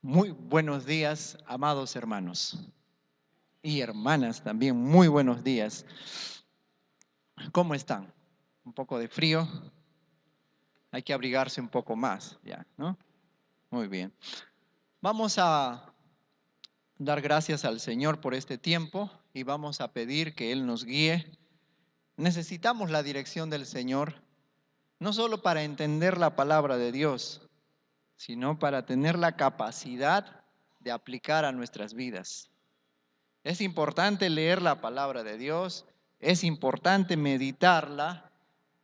Muy buenos días, amados hermanos y hermanas también, muy buenos días. ¿Cómo están? Un poco de frío, hay que abrigarse un poco más, ya, ¿no? Muy bien. Vamos a dar gracias al Señor por este tiempo y vamos a pedir que Él nos guíe. Necesitamos la dirección del Señor, no solo para entender la palabra de Dios, sino para tener la capacidad de aplicar a nuestras vidas. Es importante leer la palabra de Dios, es importante meditarla,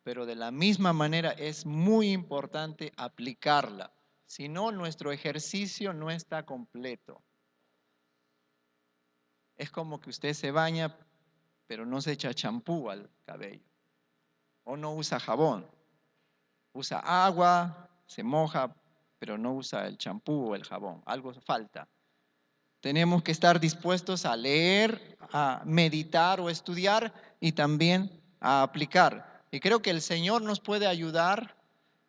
pero de la misma manera es muy importante aplicarla. Si no, nuestro ejercicio no está completo. Es como que usted se baña, pero no se echa champú al cabello, o no usa jabón. Usa agua, se moja, pero no usa el champú o el jabón. Algo falta. Tenemos que estar dispuestos a leer, a meditar o estudiar y también a aplicar. Y creo que el Señor nos puede ayudar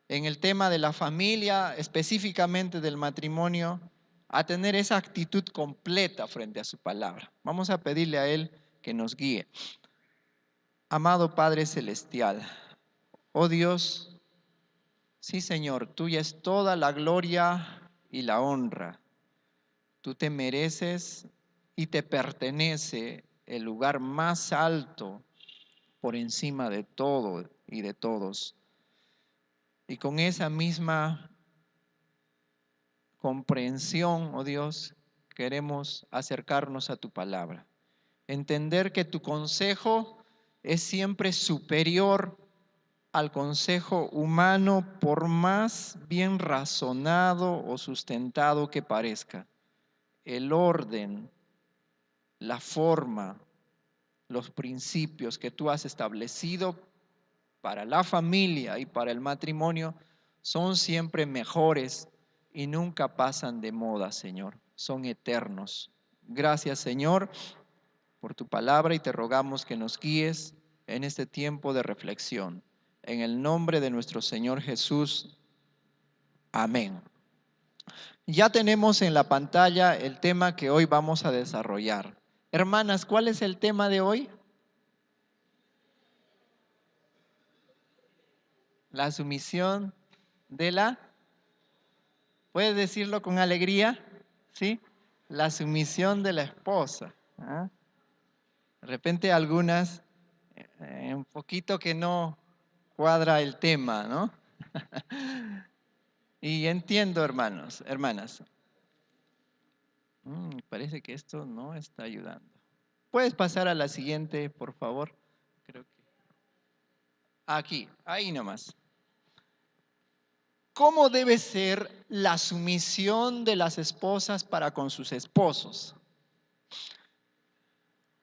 en el tema de la familia, específicamente del matrimonio, a tener esa actitud completa frente a su palabra. Vamos a pedirle a Él que nos guíe. Amado Padre Celestial, oh Dios, sí Señor, tuya es toda la gloria y la honra. Tú te mereces y te pertenece el lugar más alto por encima de todo y de todos. Y con esa misma comprensión, oh Dios, queremos acercarnos a tu palabra. Entender que tu consejo es siempre superior al consejo humano, por más bien razonado o sustentado que parezca. El orden, la forma, los principios que tú has establecido para la familia y para el matrimonio son siempre mejores y nunca pasan de moda, Señor. Son eternos. Gracias, Señor, por tu palabra y te rogamos que nos guíes en este tiempo de reflexión. En el nombre de nuestro Señor Jesús. Amén. Ya tenemos en la pantalla el tema que hoy vamos a desarrollar. Hermanas, ¿cuál es el tema de hoy? La sumisión de la, ¿puedes decirlo con alegría? ¿Sí? La sumisión de la esposa. ¿Ah? De repente algunas, un poquito que no cuadra el tema, ¿no? Y entiendo, hermanos, hermanas. Parece que esto no está ayudando. ¿Puedes pasar a la siguiente, por favor? Creo que aquí, ahí nomás. ¿Cómo debe ser la sumisión de las esposas para con sus esposos?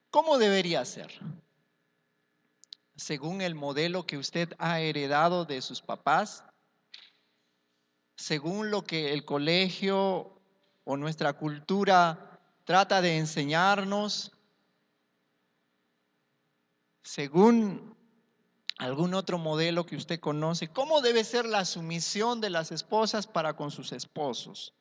¿Cómo debería ser? Según el modelo que usted ha heredado de sus papás, según lo que el colegio o nuestra cultura trata de enseñarnos, según algún otro modelo que usted conoce, ¿cómo debe ser la sumisión de las esposas para con sus esposos?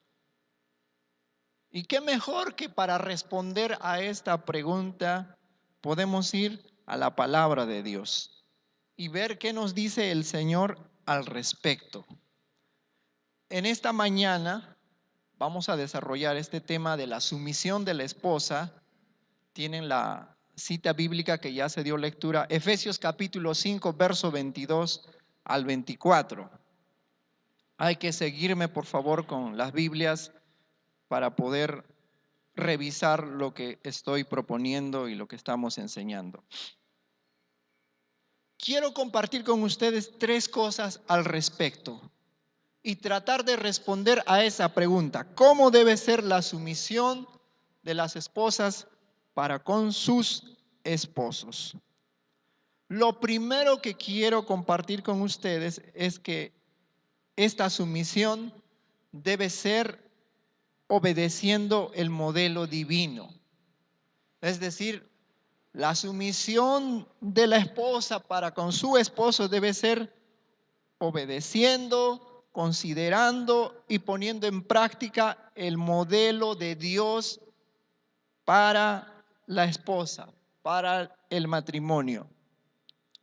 Y qué mejor que para responder a esta pregunta podemos ir a la palabra de Dios y ver qué nos dice el Señor al respecto. En esta mañana vamos a desarrollar este tema de la sumisión de la esposa. Tienen la cita bíblica que ya se dio lectura, Efesios capítulo 5, verso 22 al 24. Hay que seguirme, por favor, con las Biblias para poder revisar lo que estoy proponiendo y lo que estamos enseñando. Quiero compartir con ustedes tres cosas al respecto y tratar de responder a esa pregunta. ¿Cómo debe ser la sumisión de las esposas para con sus esposos? Lo primero que quiero compartir con ustedes es que esta sumisión debe ser obedeciendo el modelo divino. Es decir, la sumisión de la esposa para con su esposo debe ser obedeciendo considerando y poniendo en práctica el modelo de Dios para la esposa, para el matrimonio.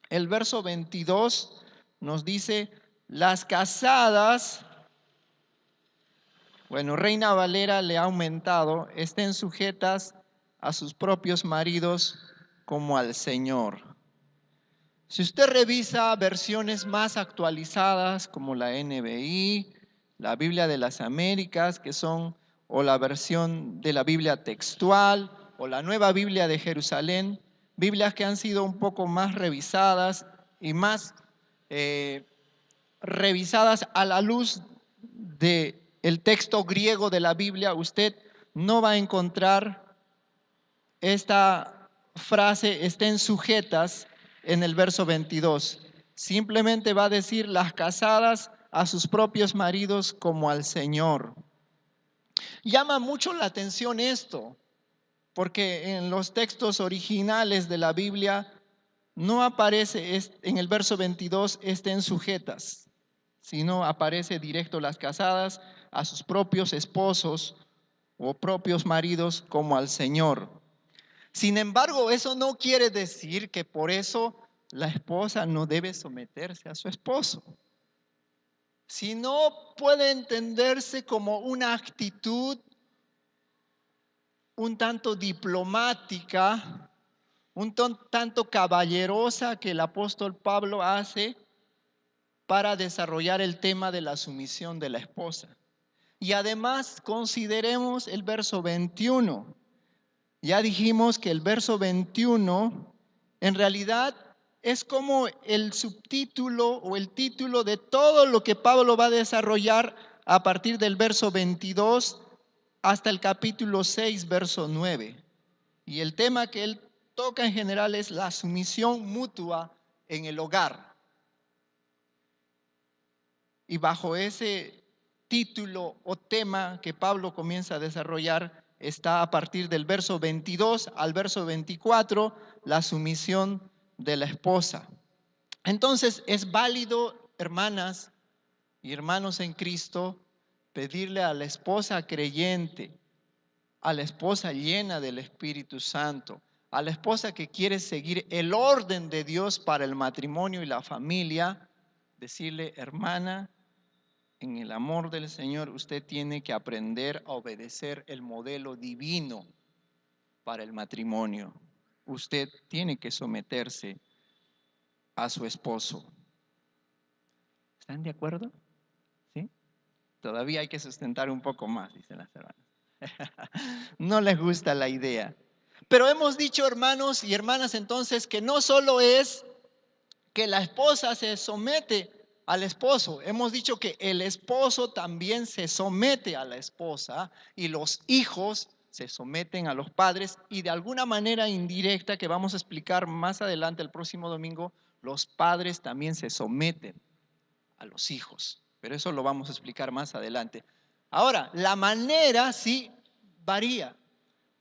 El verso 22 nos dice, las casadas, bueno, Reina Valera le ha aumentado, estén sujetas a sus propios maridos como al Señor. Si usted revisa versiones más actualizadas como la NBI, la Biblia de las Américas, que son, o la versión de la Biblia textual, o la Nueva Biblia de Jerusalén, Biblias que han sido un poco más revisadas y más revisadas a la luz del texto griego de la Biblia, usted no va a encontrar esta frase, estén sujetas en el verso 22. Simplemente va a decir las casadas a sus propios maridos como al Señor. Llama mucho la atención esto, porque en los textos originales de la Biblia no aparece en el verso 22 estén sujetas, sino aparece directo las casadas a sus propios esposos o propios maridos como al Señor. Sin embargo, eso no quiere decir que por eso la esposa no debe someterse a su esposo, sino puede entenderse como una actitud un tanto diplomática, un tanto caballerosa que el apóstol Pablo hace para desarrollar el tema de la sumisión de la esposa. Y además consideremos el verso 21. Ya dijimos que el verso 21 en realidad es como el subtítulo o el título de todo lo que Pablo va a desarrollar a partir del verso 22 hasta el capítulo 6, verso 9. Y el tema que él toca en general es la sumisión mutua en el hogar. Y bajo ese título o tema que Pablo comienza a desarrollar, está a partir del verso 22 al verso 24, la sumisión de la esposa. Entonces es válido, hermanas y hermanos en Cristo, pedirle a la esposa creyente, a la esposa llena del Espíritu Santo, a la esposa que quiere seguir el orden de Dios para el matrimonio y la familia, decirle, hermana, en el amor del Señor usted tiene que aprender a obedecer el modelo divino para el matrimonio. Usted tiene que someterse a su esposo. ¿Están de acuerdo? ¿Sí? Todavía hay que sustentar un poco más, dicen las hermanas. No les gusta la idea. Pero hemos dicho, hermanos y hermanas, entonces, que no solo es que la esposa se somete al esposo. Hemos dicho que el esposo también se somete a la esposa y los hijos se someten a los padres y de alguna manera indirecta que vamos a explicar más adelante el próximo domingo, los padres también se someten a los hijos. Pero eso lo vamos a explicar más adelante. Ahora, la manera sí varía.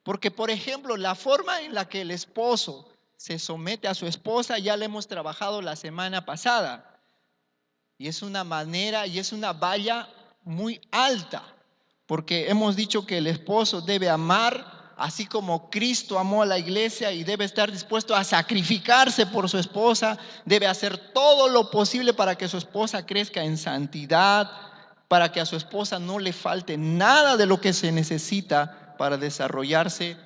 Porque, por ejemplo, la forma en la que el esposo se somete a su esposa ya la hemos trabajado la semana pasada. Y es una manera y es una valla muy alta. Porque hemos dicho que el esposo debe amar así como Cristo amó a la iglesia y debe estar dispuesto a sacrificarse por su esposa. Debe hacer todo lo posible para que su esposa crezca en santidad, para que a su esposa no le falte nada de lo que se necesita para desarrollarse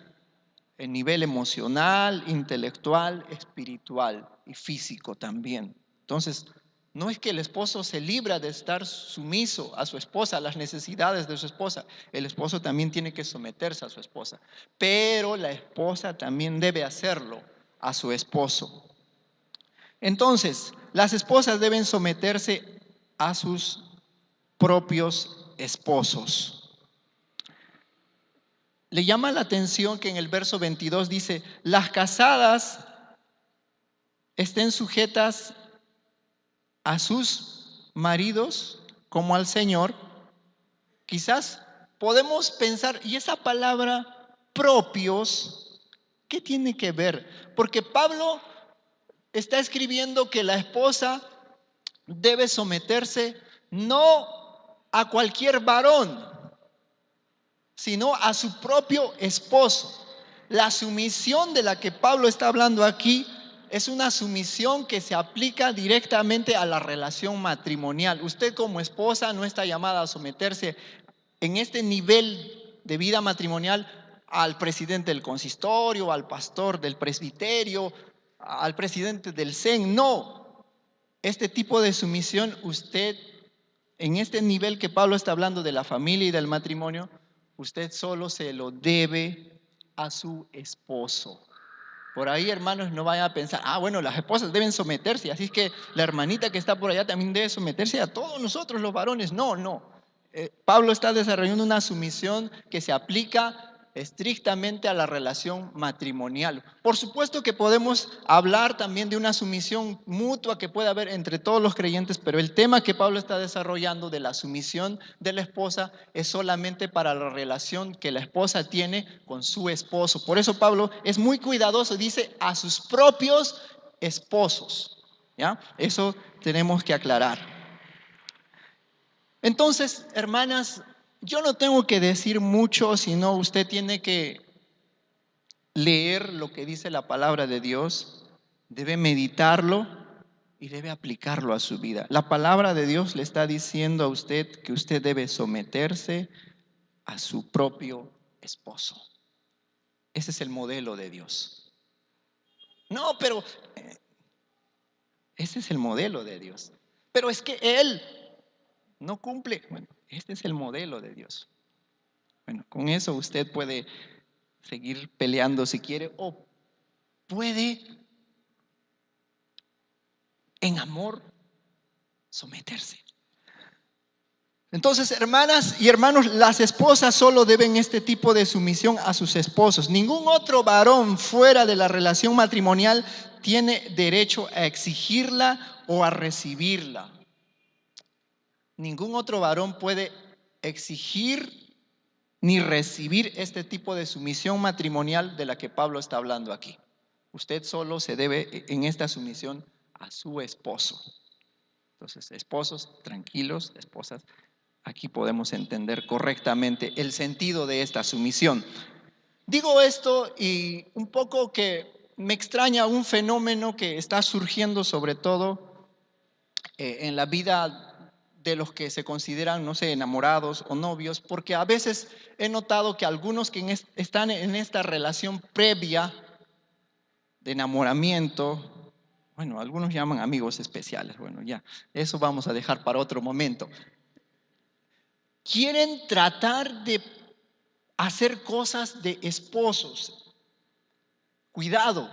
en nivel emocional, intelectual, espiritual y físico también. Entonces, no es que el esposo se libra de estar sumiso a su esposa, a las necesidades de su esposa. El esposo también tiene que someterse a su esposa, pero la esposa también debe hacerlo a su esposo. Entonces, las esposas deben someterse a sus propios esposos. Le llama la atención que en el verso 22 dice, las casadas estén sujetas a sus maridos como al Señor. Quizás podemos pensar, ¿y esa palabra propios qué tiene que ver? Porque Pablo está escribiendo que la esposa debe someterse no a cualquier varón, sino a su propio esposo. La sumisión de la que Pablo está hablando aquí es una sumisión que se aplica directamente a la relación matrimonial. Usted como esposa no está llamada a someterse en este nivel de vida matrimonial al presidente del consistorio, al pastor del presbiterio, al presidente del CEN. No, este tipo de sumisión usted, en este nivel que Pablo está hablando de la familia y del matrimonio, usted solo se lo debe a su esposo. Por ahí, hermanos, no vayan a pensar, bueno, las esposas deben someterse, así es que la hermanita que está por allá también debe someterse a todos nosotros los varones. No, no. Pablo está desarrollando una sumisión que se aplica estrictamente a la relación matrimonial. Por supuesto que podemos hablar también de una sumisión mutua que puede haber entre todos los creyentes, pero el tema que Pablo está desarrollando de la sumisión de la esposa es solamente para la relación que la esposa tiene con su esposo. Por eso Pablo es muy cuidadoso, dice a sus propios esposos. ¿Ya? Eso tenemos que aclarar. Entonces, hermanas, yo no tengo que decir mucho, sino usted tiene que leer lo que dice la palabra de Dios, debe meditarlo y debe aplicarlo a su vida. La palabra de Dios le está diciendo a usted que usted debe someterse a su propio esposo. Ese es el modelo de Dios. No, pero ese es el modelo de Dios. Pero es que Él no cumple. Bueno, este es el modelo de Dios. Bueno, con eso usted puede seguir peleando si quiere o puede en amor someterse. Entonces, hermanas y hermanos, las esposas solo deben este tipo de sumisión a sus esposos. Ningún otro varón fuera de la relación matrimonial tiene derecho a exigirla o a recibirla. Ningún otro varón puede exigir ni recibir este tipo de sumisión matrimonial de la que Pablo está hablando aquí. Usted solo se debe en esta sumisión a su esposo. Entonces, esposos, tranquilos, esposas, aquí podemos entender correctamente el sentido de esta sumisión. Digo esto y un poco que me extraña un fenómeno que está surgiendo sobre todo en la vida de los que se consideran, no sé, enamorados o novios, porque a veces he notado que algunos que están en esta relación previa de enamoramiento, bueno, algunos llaman amigos especiales, bueno, ya, eso vamos a dejar para otro momento. Quieren tratar de hacer cosas de esposos. Cuidado,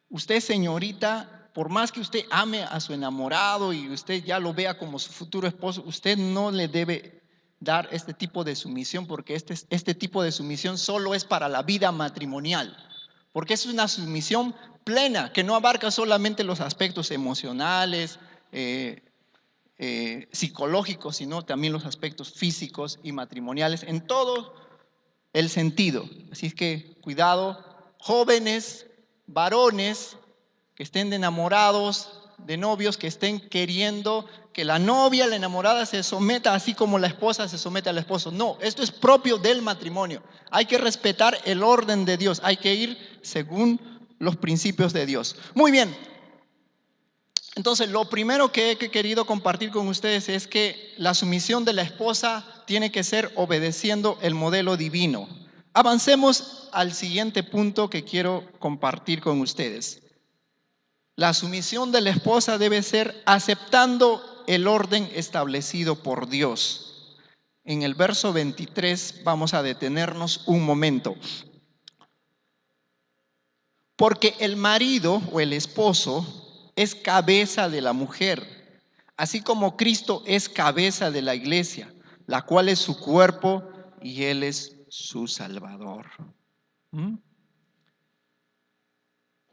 usted, señorita, por más que usted ame a su enamorado y usted ya lo vea como su futuro esposo, usted no le debe dar este tipo de sumisión, porque este tipo de sumisión solo es para la vida matrimonial, porque es una sumisión plena que no abarca solamente los aspectos emocionales, psicológicos, sino también los aspectos físicos y matrimoniales en todo el sentido. Así es que cuidado, jóvenes, varones que estén enamorados, de novios que estén queriendo que la novia, la enamorada se someta así como la esposa se somete al esposo. No, esto es propio del matrimonio. Hay que respetar el orden de Dios, hay que ir según los principios de Dios. Muy bien. Entonces, lo primero que he querido compartir con ustedes es que la sumisión de la esposa tiene que ser obedeciendo el modelo divino. Avancemos al siguiente punto que quiero compartir con ustedes. La sumisión de la esposa debe ser aceptando el orden establecido por Dios. En el verso 23 vamos a detenernos un momento. Porque el marido o el esposo es cabeza de la mujer, así como Cristo es cabeza de la iglesia, la cual es su cuerpo y Él es su Salvador.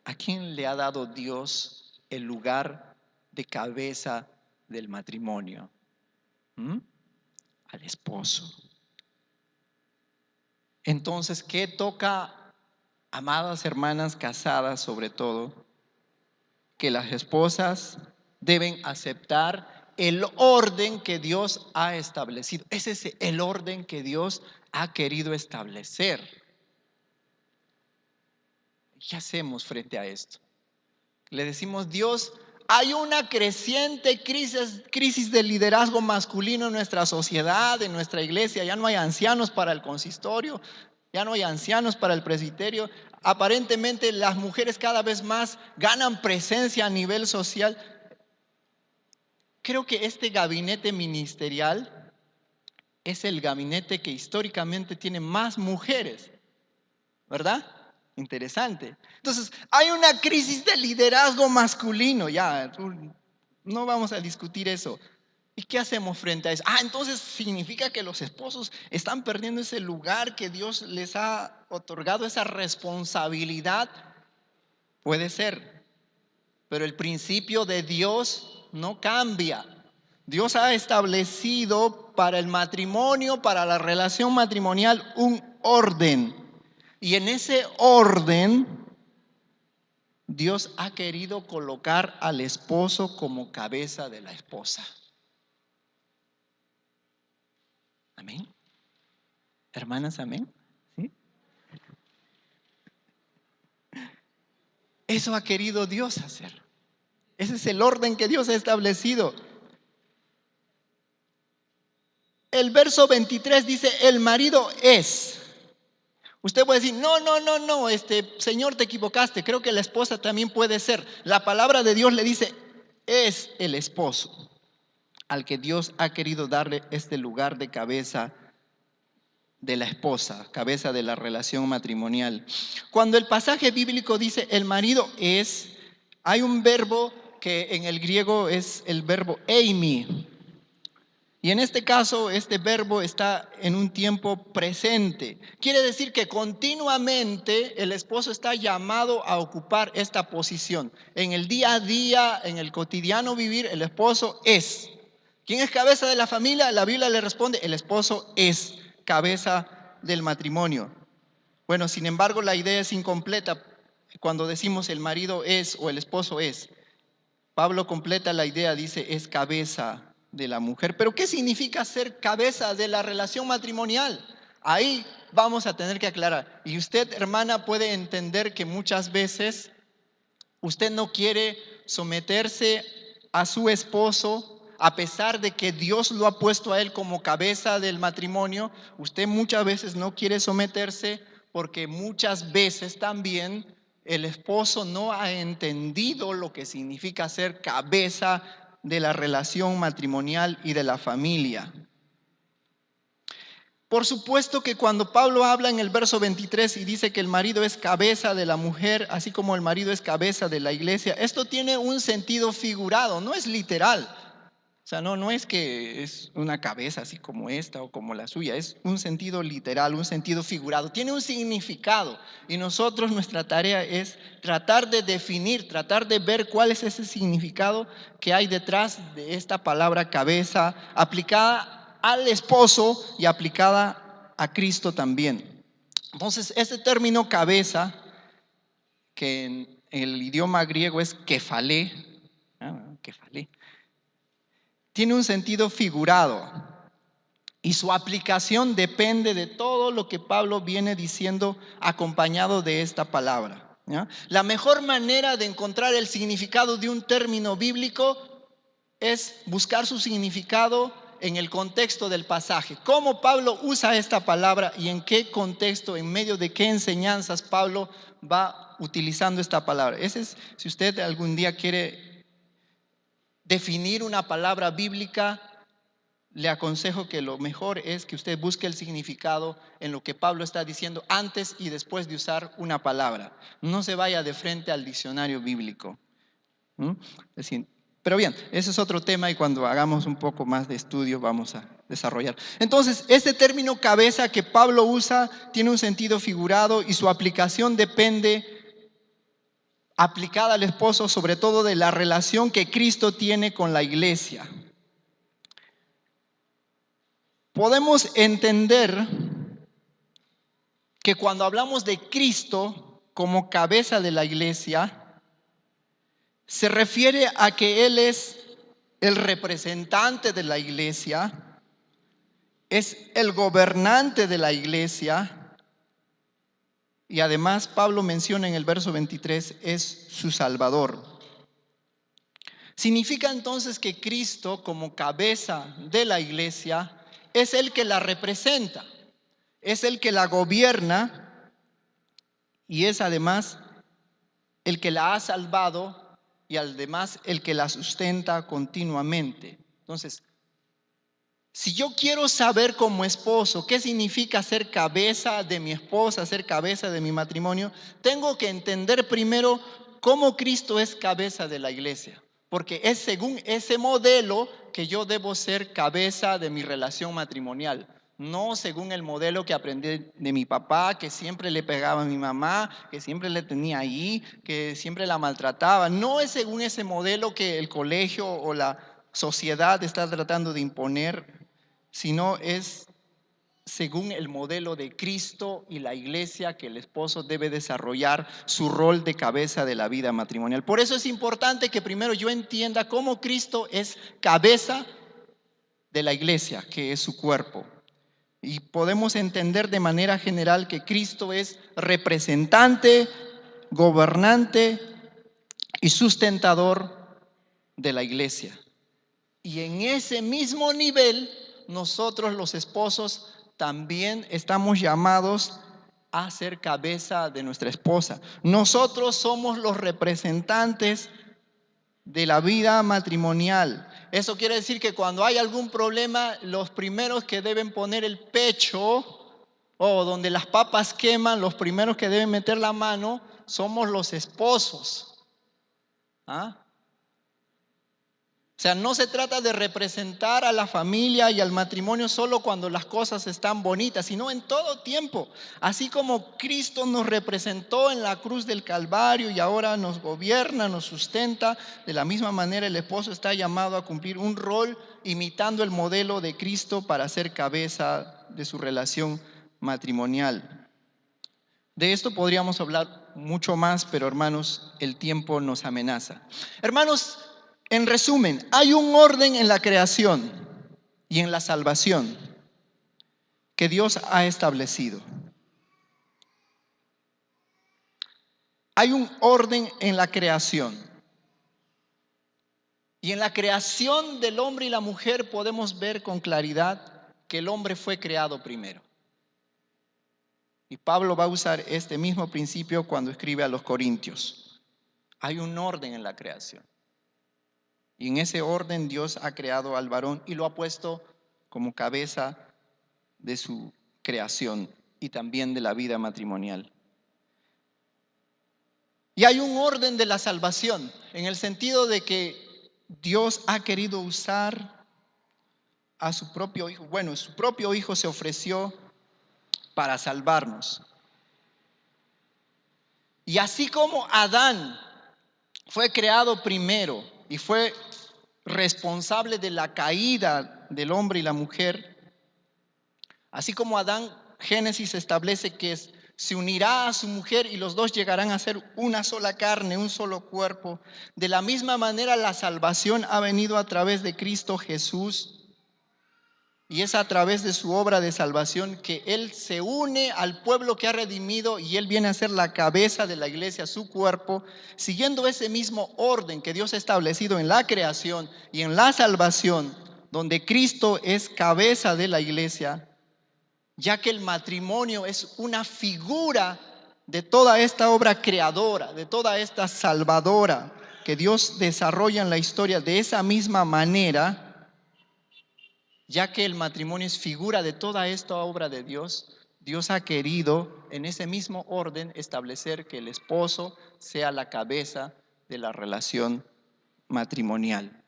¿A quién le ha dado Dios el lugar de cabeza del matrimonio? Al esposo. Entonces, ¿qué toca, amadas hermanas casadas sobre todo? Que las esposas deben aceptar el orden que Dios ha establecido. Ese es el orden que Dios ha querido establecer. ¿Qué hacemos frente a esto? Le decimos, Dios, hay una creciente crisis de liderazgo masculino en nuestra sociedad, en nuestra iglesia. Ya no hay ancianos para el consistorio, ya no hay ancianos para el presbiterio. Aparentemente las mujeres cada vez más ganan presencia a nivel social. Creo que este gabinete ministerial es el gabinete que históricamente tiene más mujeres, ¿verdad? Interesante. Entonces, hay una crisis de liderazgo masculino, ya, no vamos a discutir eso. ¿Y qué hacemos frente a eso? Entonces significa que los esposos están perdiendo ese lugar que Dios les ha otorgado, esa responsabilidad. Puede ser, pero el principio de Dios no cambia. Dios ha establecido para el matrimonio, para la relación matrimonial, un orden. Y en ese orden, Dios ha querido colocar al esposo como cabeza de la esposa. Amén. Hermanas, amén. ¿Sí? Eso ha querido Dios hacer. Ese es el orden que Dios ha establecido. El verso 23 dice, el marido es. Usted puede decir, no, Señor, te equivocaste. Creo que la esposa también puede ser. La palabra de Dios le dice, es el esposo al que Dios ha querido darle este lugar de cabeza de la esposa, cabeza de la relación matrimonial. Cuando el pasaje bíblico dice el marido es, hay un verbo que en el griego es el verbo eimi. Y en este caso, este verbo está en un tiempo presente. Quiere decir que continuamente el esposo está llamado a ocupar esta posición. En el día a día, en el cotidiano vivir, el esposo es. ¿Quién es cabeza de la familia? La Biblia le responde, el esposo es cabeza del matrimonio. Bueno, sin embargo, la idea es incompleta cuando decimos el marido es o el esposo es. Pablo completa la idea, dice, es cabeza de la mujer. Pero ¿qué significa ser cabeza de la relación matrimonial? Ahí vamos a tener que aclarar. Y usted, hermana, puede entender que muchas veces usted no quiere someterse a su esposo, a pesar de que Dios lo ha puesto a él como cabeza del matrimonio. Usted muchas veces no quiere someterse porque muchas veces también el esposo no ha entendido lo que significa ser cabeza de la relación matrimonial y de la familia. Por supuesto que cuando Pablo habla en el verso 23 y dice que el marido es cabeza de la mujer, así como el marido es cabeza de la iglesia, esto tiene un sentido figurado, no es literal. O sea, no es que es una cabeza así como esta o como la suya, es un sentido literal, un sentido figurado, tiene un significado. Y nosotros, nuestra tarea es tratar de definir, tratar de ver cuál es ese significado que hay detrás de esta palabra cabeza, aplicada al esposo y aplicada a Cristo también. Entonces, este término cabeza, que en el idioma griego es kefalé, tiene un sentido figurado y su aplicación depende de todo lo que Pablo viene diciendo acompañado de esta palabra, ¿ya? La mejor manera de encontrar el significado de un término bíblico es buscar su significado en el contexto del pasaje. ¿Cómo Pablo usa esta palabra y en qué contexto, en medio de qué enseñanzas Pablo va utilizando esta palabra? Ese es, si usted algún día quiere definir una palabra bíblica, le aconsejo que lo mejor es que usted busque el significado en lo que Pablo está diciendo antes y después de usar una palabra. No se vaya de frente al diccionario bíblico. Pero bien, ese es otro tema y cuando hagamos un poco más de estudio vamos a desarrollar. Entonces, este término cabeza que Pablo usa tiene un sentido figurado y su aplicación depende, aplicada al esposo, sobre todo de la relación que Cristo tiene con la iglesia. Podemos entender que cuando hablamos de Cristo como cabeza de la iglesia, se refiere a que Él es el representante de la iglesia, es el gobernante de la iglesia y además Pablo menciona en el verso 23, es su Salvador. Significa entonces que Cristo, como cabeza de la iglesia, es el que la representa, es el que la gobierna y es además el que la ha salvado y además el que la sustenta continuamente. Entonces, si yo quiero saber como esposo qué significa ser cabeza de mi esposa, ser cabeza de mi matrimonio, tengo que entender primero cómo Cristo es cabeza de la iglesia. Porque es según ese modelo que yo debo ser cabeza de mi relación matrimonial. No según el modelo que aprendí de mi papá, que siempre le pegaba a mi mamá, que siempre le tenía ahí, que siempre la maltrataba. No es según ese modelo que el colegio o la sociedad está tratando de imponer, sino es según el modelo de Cristo y la iglesia, que el esposo debe desarrollar su rol de cabeza de la vida matrimonial. Por eso es importante que primero yo entienda cómo Cristo es cabeza de la iglesia, que es su cuerpo. Y podemos entender de manera general que Cristo es representante, gobernante y sustentador de la iglesia. Y en ese mismo nivel, nosotros los esposos también estamos llamados a ser cabeza de nuestra esposa. Nosotros somos los representantes de la vida matrimonial. Eso quiere decir que cuando hay algún problema, los primeros que deben poner el pecho o donde las papas queman, los primeros que deben meter la mano somos los esposos. ¿Ah? O sea, no se trata de representar a la familia y al matrimonio solo cuando las cosas están bonitas, sino en todo tiempo. Así como Cristo nos representó en la cruz del Calvario y ahora nos gobierna, nos sustenta, de la misma manera el esposo está llamado a cumplir un rol imitando el modelo de Cristo para ser cabeza de su relación matrimonial. De esto podríamos hablar mucho más, pero hermanos, el tiempo nos amenaza. Hermanos, en resumen, hay un orden en la creación y en la salvación que Dios ha establecido. Hay un orden en la creación. Y en la creación del hombre y la mujer podemos ver con claridad que el hombre fue creado primero. Y Pablo va a usar este mismo principio cuando escribe a los Corintios. Hay un orden en la creación. Y en ese orden Dios ha creado al varón y lo ha puesto como cabeza de su creación y también de la vida matrimonial. Y hay un orden de la salvación, en el sentido de que Dios ha querido usar a su propio hijo. Bueno, su propio hijo se ofreció para salvarnos. Y así como Adán fue creado primero y fue responsable de la caída del hombre y la mujer, así como Adán, Génesis establece que se unirá a su mujer y los dos llegarán a ser una sola carne, un solo cuerpo. De la misma manera la salvación ha venido a través de Cristo Jesús. Y es a través de su obra de salvación que Él se une al pueblo que ha redimido y Él viene a ser la cabeza de la iglesia, su cuerpo, siguiendo ese mismo orden que Dios ha establecido en la creación y en la salvación, donde Cristo es cabeza de la iglesia, ya que el matrimonio es una figura de toda esta obra creadora, de toda esta salvadora que Dios desarrolla en la historia de esa misma manera. Ya que el matrimonio es figura de toda esta obra de Dios, Dios ha querido en ese mismo orden establecer que el esposo sea la cabeza de la relación matrimonial.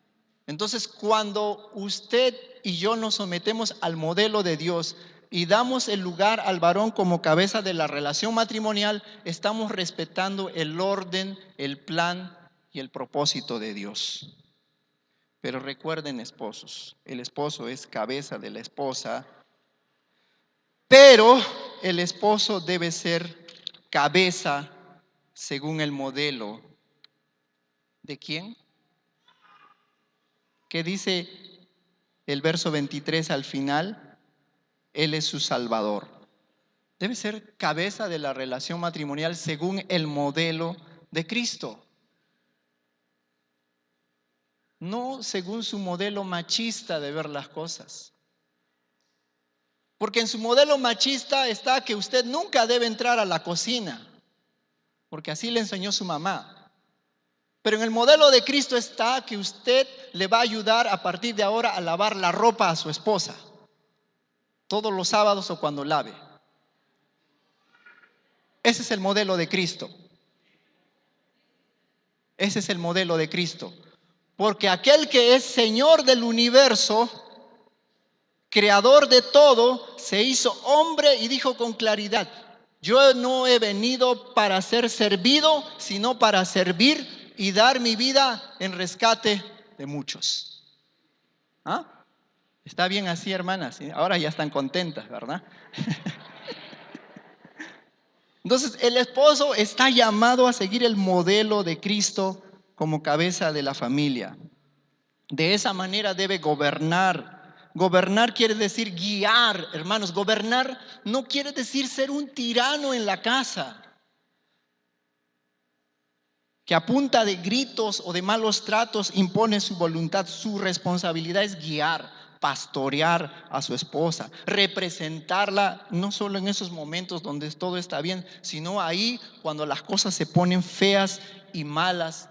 Entonces, cuando usted y yo nos sometemos al modelo de Dios y damos el lugar al varón como cabeza de la relación matrimonial, estamos respetando el orden, el plan y el propósito de Dios. Pero recuerden, esposos, el esposo es cabeza de la esposa, pero el esposo debe ser cabeza según el modelo ¿de quién? ¿Qué dice el verso 23 al final? Él es su Salvador. Debe ser cabeza de la relación matrimonial según el modelo de Cristo. No según su modelo machista de ver las cosas. Porque en su modelo machista está que usted nunca debe entrar a la cocina, porque así le enseñó su mamá. Pero en el modelo de Cristo está que usted le va a ayudar a partir de ahora a lavar la ropa a su esposa, todos los sábados o cuando lave. Ese es el modelo de Cristo. Ese es el modelo de Cristo. Porque aquel que es Señor del universo, creador de todo, se hizo hombre y dijo con claridad: yo no he venido para ser servido, sino para servir y dar mi vida en rescate de muchos. ¿Ah? ¿Está bien así, hermanas? Ahora ya están contentas, ¿verdad? Entonces, el esposo está llamado a seguir el modelo de Cristo como cabeza de la familia. De esa manera debe gobernar. Gobernar quiere decir guiar, hermanos. Gobernar no quiere decir ser un tirano en la casa, que a punta de gritos o de malos tratos impone su voluntad. Su responsabilidad es guiar, pastorear a su esposa, representarla no solo en esos momentos donde todo está bien, sino ahí cuando las cosas se ponen feas y malas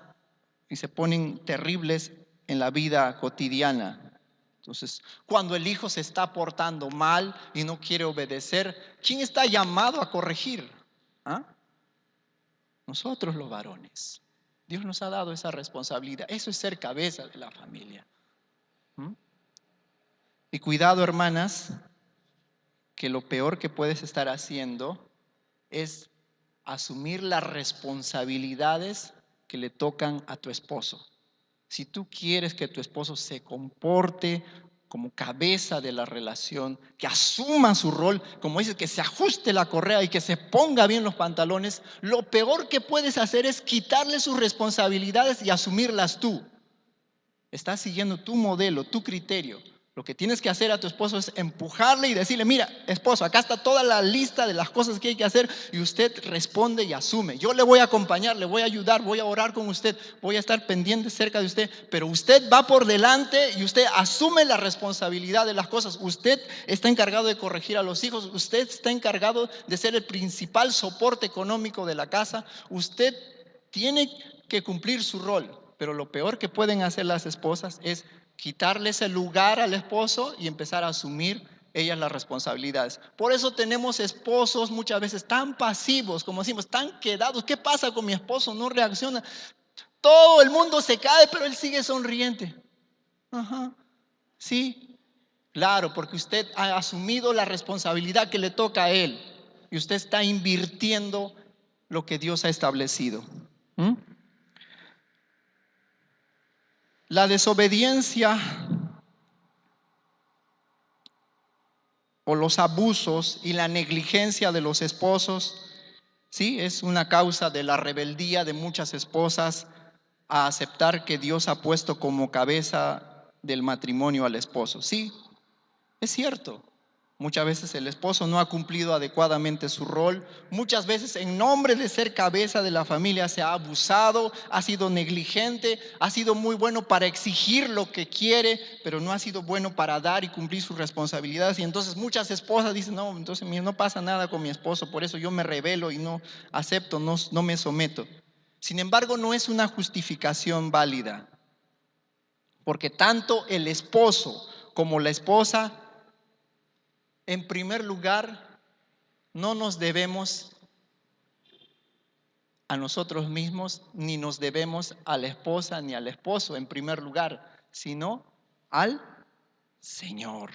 y se ponen terribles en la vida cotidiana. Entonces, cuando el hijo se está portando mal y no quiere obedecer, ¿quién está llamado a corregir? ¿Ah? Nosotros los varones. Dios nos ha dado esa responsabilidad. Eso es ser cabeza de la familia. ¿Mm? Y cuidado, hermanas, que lo peor que puedes estar haciendo es asumir las responsabilidades que le tocan a tu esposo. Si tú quieres que tu esposo se comporte como cabeza de la relación, que asuma su rol, como dices, que se ajuste la correa y que se ponga bien los pantalones, lo peor que puedes hacer es quitarle sus responsabilidades y asumirlas tú. Estás siguiendo tu modelo, tu criterio. Lo que tienes que hacer a tu esposo es empujarle y decirle: mira, esposo, acá está toda la lista de las cosas que hay que hacer, y usted responde y asume. Yo le voy a acompañar, le voy a ayudar, voy a orar con usted, voy a estar pendiente cerca de usted, pero usted va por delante y usted asume la responsabilidad de las cosas. Usted está encargado de corregir a los hijos, usted está encargado de ser el principal soporte económico de la casa. Usted tiene que cumplir su rol. Pero lo peor que pueden hacer las esposas es quitarle ese lugar al esposo y empezar a asumir ellas las responsabilidades. Por eso tenemos esposos muchas veces tan pasivos, como decimos, tan quedados. ¿Qué pasa con mi esposo? No reacciona. Todo el mundo se cae, pero él sigue sonriente. Ajá, sí, claro, porque usted ha asumido la responsabilidad que le toca a él y usted está invirtiendo lo que Dios ha establecido. ¿Mm? La desobediencia o los abusos y la negligencia de los esposos, sí, es una causa de la rebeldía de muchas esposas a aceptar que Dios ha puesto como cabeza del matrimonio al esposo. Sí, es cierto. Muchas veces el esposo no ha cumplido adecuadamente su rol. Muchas veces en nombre de ser cabeza de la familia se ha abusado, ha sido negligente, ha sido muy bueno para exigir lo que quiere, pero no ha sido bueno para dar y cumplir sus responsabilidades. Y entonces muchas esposas dicen: no, entonces no pasa nada con mi esposo, por eso yo me rebelo y no acepto, no me someto. Sin embargo, no es una justificación válida, porque tanto el esposo como la esposa, en primer lugar, no nos debemos a nosotros mismos, ni nos debemos a la esposa ni al esposo en primer lugar, sino al Señor.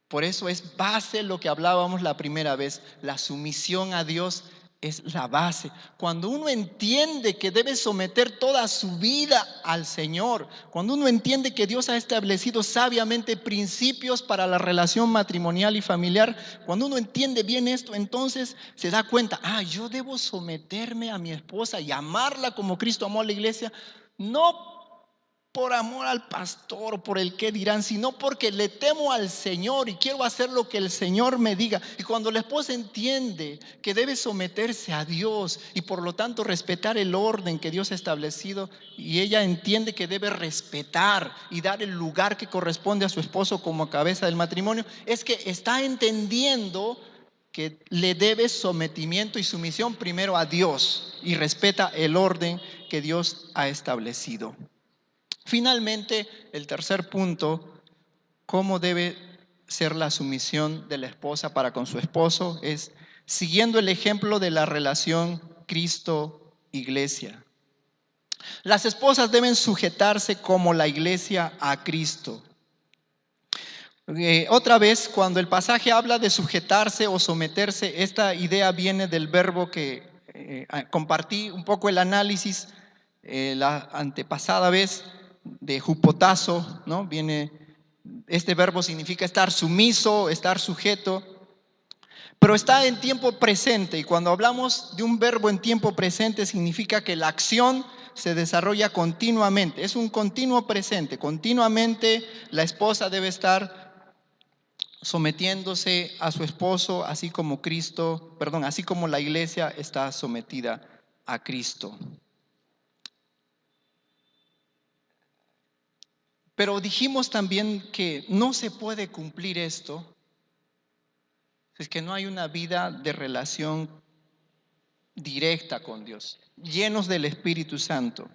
Por eso es base lo que hablábamos la primera vez, la sumisión a Dios es la base. Cuando uno entiende que debe someter toda su vida al Señor, cuando uno entiende que Dios ha establecido sabiamente principios para la relación matrimonial y familiar, cuando uno entiende bien esto, entonces se da cuenta: yo debo someterme a mi esposa y amarla como Cristo amó a la iglesia, no por amor al pastor o por el qué dirán, sino porque le temo al Señor y quiero hacer lo que el Señor me diga. Y cuando la esposa entiende que debe someterse a Dios y por lo tanto respetar el orden que Dios ha establecido, y ella entiende que debe respetar y dar el lugar que corresponde a su esposo como cabeza del matrimonio, es que está entendiendo que le debe sometimiento y sumisión primero a Dios y respeta el orden que Dios ha establecido. Finalmente, el tercer punto, cómo debe ser la sumisión de la esposa para con su esposo, es siguiendo el ejemplo de la relación Cristo-Iglesia. Las esposas deben sujetarse como la iglesia a Cristo. Otra vez, cuando el pasaje habla de sujetarse o someterse, esta idea viene del verbo que compartí un poco el análisis la antepasada vez de hupotazo, ¿no? Este verbo significa estar sumiso, estar sujeto, pero está en tiempo presente, y cuando hablamos de un verbo en tiempo presente significa que la acción se desarrolla continuamente, es un continuo presente, continuamente la esposa debe estar sometiéndose a su esposo, así como así como la iglesia está sometida a Cristo. Pero dijimos también que no se puede cumplir esto si es que no hay una vida de relación directa con Dios, llenos del Espíritu Santo.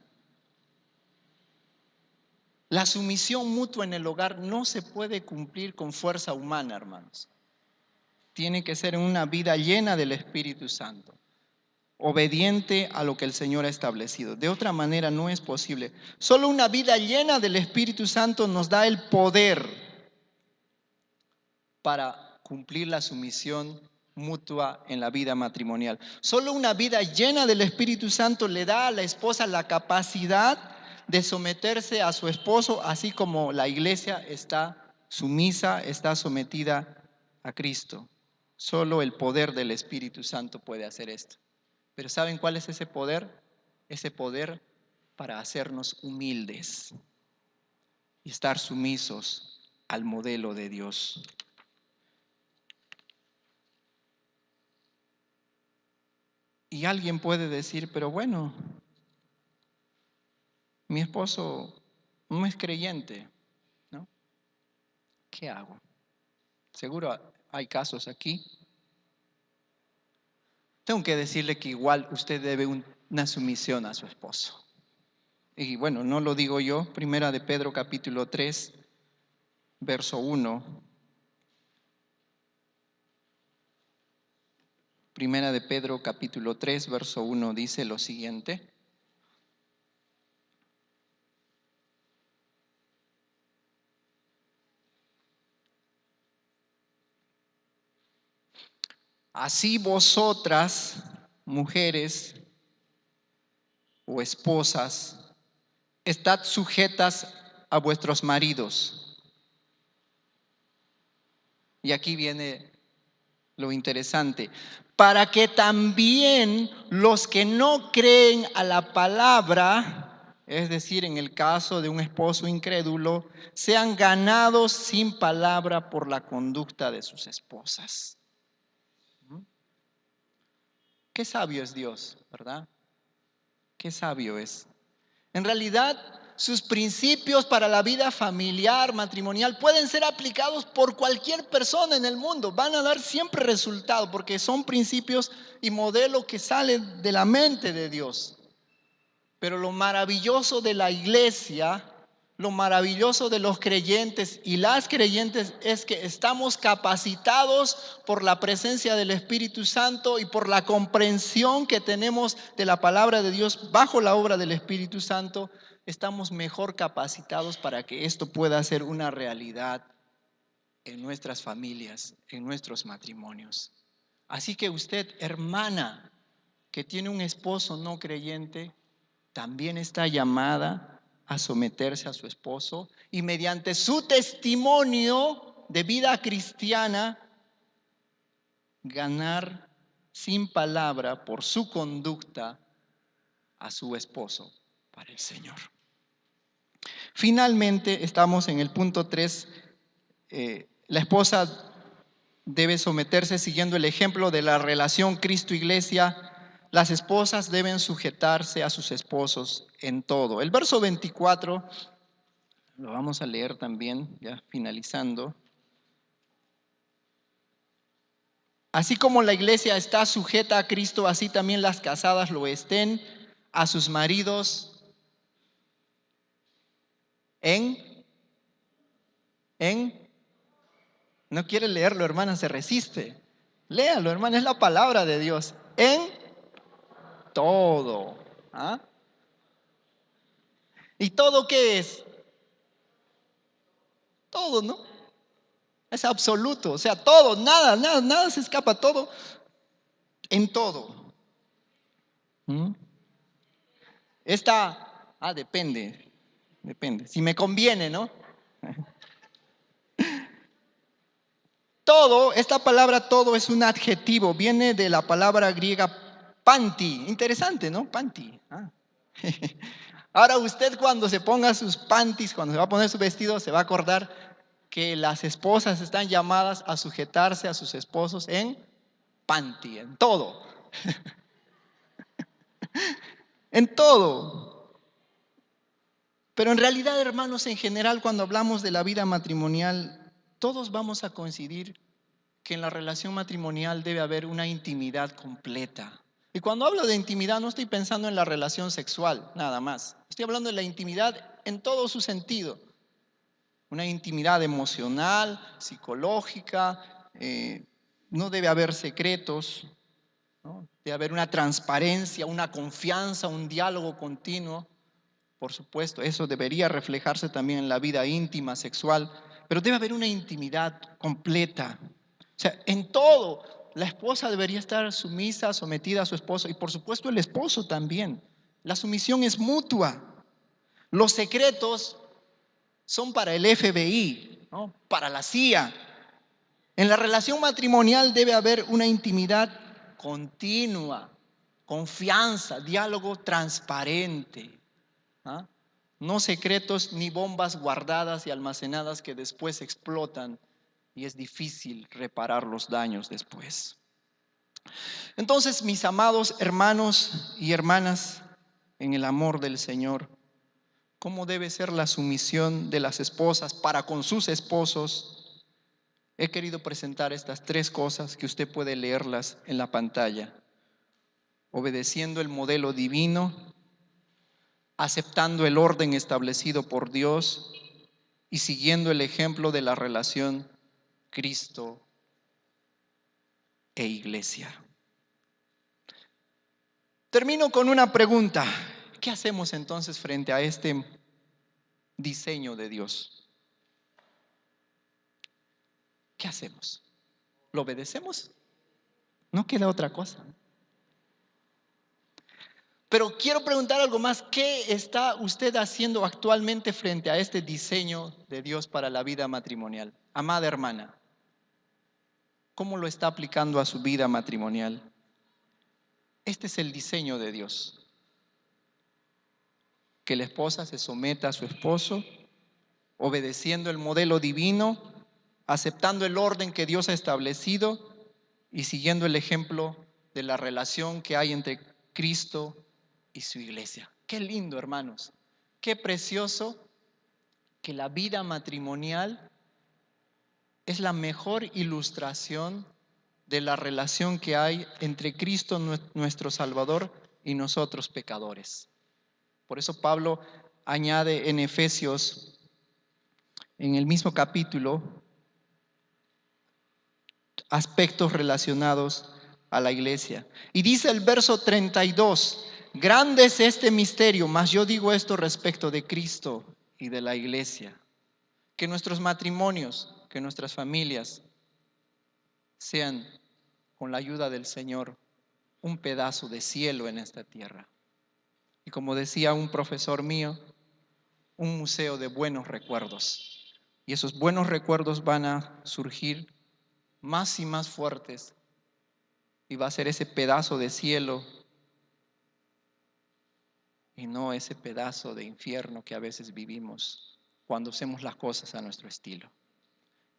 La sumisión mutua en el hogar no se puede cumplir con fuerza humana, hermanos. Tiene que ser una vida llena del Espíritu Santo, obediente a lo que el Señor ha establecido. De otra manera no es posible. Solo una vida llena del Espíritu Santo nos da el poder para cumplir la sumisión mutua en la vida matrimonial. Solo una vida llena del Espíritu Santo le da a la esposa la capacidad de someterse a su esposo, así como la iglesia está sumisa, está sometida a Cristo. Solo el poder del Espíritu Santo puede hacer esto. Pero ¿saben cuál es ese poder? Ese poder para hacernos humildes y estar sumisos al modelo de Dios. Y alguien puede decir, pero bueno, mi esposo no es creyente, ¿no? ¿Qué hago? Seguro hay casos aquí. Tengo que decirle que igual usted debe una sumisión a su esposo. Y bueno, no lo digo yo, Primera de Pedro capítulo 3, verso 1. Primera de Pedro capítulo 3, verso 1 dice lo siguiente. Así vosotras, mujeres o esposas, estad sujetas a vuestros maridos. Y aquí viene lo interesante, para que también los que no creen a la palabra, es decir, en el caso de un esposo incrédulo, sean ganados sin palabra por la conducta de sus esposas. Qué sabio es Dios, ¿verdad? Qué sabio es. En realidad, sus principios para la vida familiar, matrimonial, pueden ser aplicados por cualquier persona en el mundo. Van a dar siempre resultado porque son principios y modelos que salen de la mente de Dios. Pero lo maravilloso de la iglesia, lo maravilloso de los creyentes y las creyentes es que estamos capacitados por la presencia del Espíritu Santo y por la comprensión que tenemos de la palabra de Dios bajo la obra del Espíritu Santo. Estamos mejor capacitados para que esto pueda ser una realidad en nuestras familias, en nuestros matrimonios. Así que usted, hermana, que tiene un esposo no creyente, también está llamada a someterse a su esposo y mediante su testimonio de vida cristiana ganar sin palabra por su conducta a su esposo para el Señor. Finalmente, estamos en el punto 3. La esposa debe someterse siguiendo el ejemplo de la relación Cristo-Iglesia. Las esposas deben sujetarse a sus esposos en todo. El verso 24, lo vamos a leer también, ya finalizando. Así como la iglesia está sujeta a Cristo, así también las casadas lo estén a sus maridos en, no quiere leerlo, hermana, se resiste. Léalo, hermana, es la palabra de Dios. En todo. ¿Ah? ¿Y todo qué es? Todo, ¿no? Es absoluto, o sea, todo, nada se escapa, todo, en todo. ¿Mm? Depende, si me conviene, ¿no? Todo, esta palabra todo es un adjetivo, viene de la palabra griega panti, interesante, ¿no? Panti. Ahora usted cuando se ponga sus panties, cuando se va a poner su vestido, se va a acordar que las esposas están llamadas a sujetarse a sus esposos en panty, en todo. En todo. Pero en realidad, hermanos, en general, cuando hablamos de la vida matrimonial, todos vamos a coincidir que en la relación matrimonial debe haber una intimidad completa. Y cuando hablo de intimidad no estoy pensando en la relación sexual, nada más. Estoy hablando de la intimidad en todo su sentido. Una intimidad emocional, psicológica, no debe haber secretos, ¿no? Debe haber una transparencia, una confianza, un diálogo continuo. Por supuesto, eso debería reflejarse también en la vida íntima, sexual, pero debe haber una intimidad completa. O sea, en todo, la esposa debería estar sumisa, sometida a su esposo, y por supuesto el esposo también. La sumisión es mutua. Los secretos son para el FBI, ¿no? Para la CIA. En la relación matrimonial debe haber una intimidad continua, confianza, diálogo transparente. ¿Ah? No secretos ni bombas guardadas y almacenadas que después explotan y es difícil reparar los daños después. Entonces, mis amados hermanos y hermanas en el amor del Señor, ¿cómo debe ser la sumisión de las esposas para con sus esposos? He querido presentar estas 3 cosas que usted puede leerlas en la pantalla. Obedeciendo el modelo divino, aceptando el orden establecido por Dios y siguiendo el ejemplo de la relación Cristo e iglesia. Termino con una pregunta. ¿Qué hacemos entonces frente a este diseño de Dios? ¿Qué hacemos? ¿Lo obedecemos? No queda otra cosa. Pero quiero preguntar algo más. ¿Qué está usted haciendo actualmente frente a este diseño de Dios para la vida matrimonial? Amada hermana, ¿cómo lo está aplicando a su vida matrimonial? Este es el diseño de Dios. Que la esposa se someta a su esposo, obedeciendo el modelo divino, aceptando el orden que Dios ha establecido y siguiendo el ejemplo de la relación que hay entre Cristo y su iglesia. Qué lindo, hermanos. Qué precioso que la vida matrimonial es la mejor ilustración de la relación que hay entre Cristo nuestro Salvador y nosotros pecadores. Por eso Pablo añade en Efesios, en el mismo capítulo, aspectos relacionados a la iglesia. Y dice el verso 32, grande es este misterio, mas yo digo esto respecto de Cristo y de la iglesia. Que nuestros matrimonios, que nuestras familias sean, con la ayuda del Señor, un pedazo de cielo en esta tierra. Y como decía un profesor mío, un museo de buenos recuerdos. Y esos buenos recuerdos van a surgir más y más fuertes. Y va a ser ese pedazo de cielo y no ese pedazo de infierno que a veces vivimos cuando hacemos las cosas a nuestro estilo.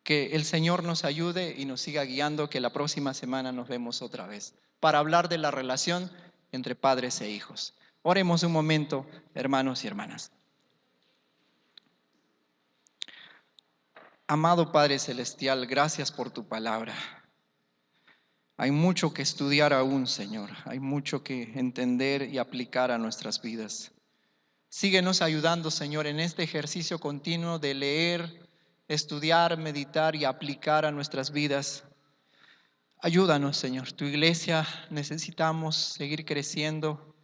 Que el Señor nos ayude y nos siga guiando, que la próxima semana nos vemos otra vez para hablar de la relación entre padres e hijos. Oremos un momento, hermanos y hermanas. Amado Padre Celestial, gracias por tu palabra. Hay mucho que estudiar aún, Señor. Hay mucho que entender y aplicar a nuestras vidas. Síguenos ayudando, Señor, en este ejercicio continuo de leer, estudiar, meditar y aplicar a nuestras vidas. Ayúdanos, Señor. Tu iglesia necesitamos seguir creciendo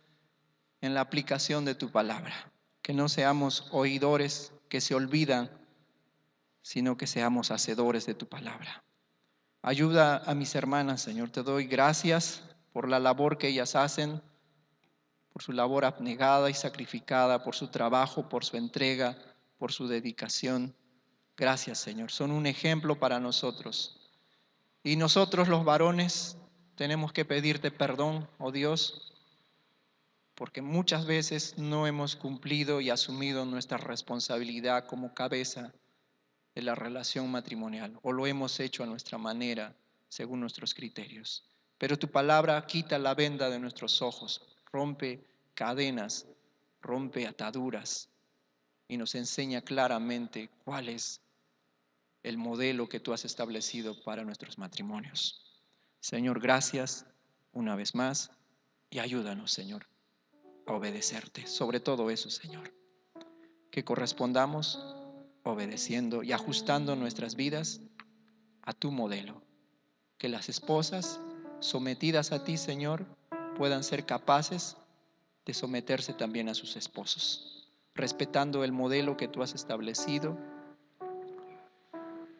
en la aplicación de tu palabra. Que no seamos oidores que se olvidan, sino que seamos hacedores de tu palabra. Ayuda a mis hermanas, Señor. Te doy gracias por la labor que ellas hacen, por su labor abnegada y sacrificada, por su trabajo, por su entrega, por su dedicación. Gracias, Señor. Son un ejemplo para nosotros. Y nosotros los varones tenemos que pedirte perdón, oh Dios, porque muchas veces no hemos cumplido y asumido nuestra responsabilidad como cabeza de la relación matrimonial, o lo hemos hecho a nuestra manera, según nuestros criterios. Pero tu palabra quita la venda de nuestros ojos, rompe cadenas, rompe ataduras y nos enseña claramente cuál es el modelo que tú has establecido para nuestros matrimonios. Señor, gracias una vez más y ayúdanos, Señor, a obedecerte. Sobre todo eso, Señor, que correspondamos obedeciendo y ajustando nuestras vidas a tu modelo. Que las esposas sometidas a ti, Señor, puedan ser capaces de someterse también a sus esposos, respetando el modelo que tú has establecido,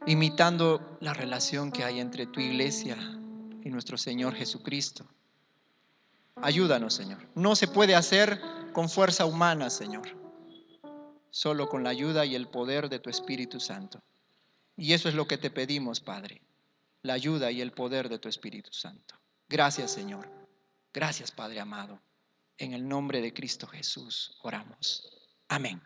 imitando la relación que hay entre tu iglesia y nuestro Señor Jesucristo. Ayúdanos, Señor. No se puede hacer con fuerza humana, Señor, solo con la ayuda y el poder de tu Espíritu Santo. Y eso es lo que te pedimos, Padre, la ayuda y el poder de tu Espíritu Santo. Gracias, Señor. Gracias, Padre amado. En el nombre de Cristo Jesús oramos. Amén.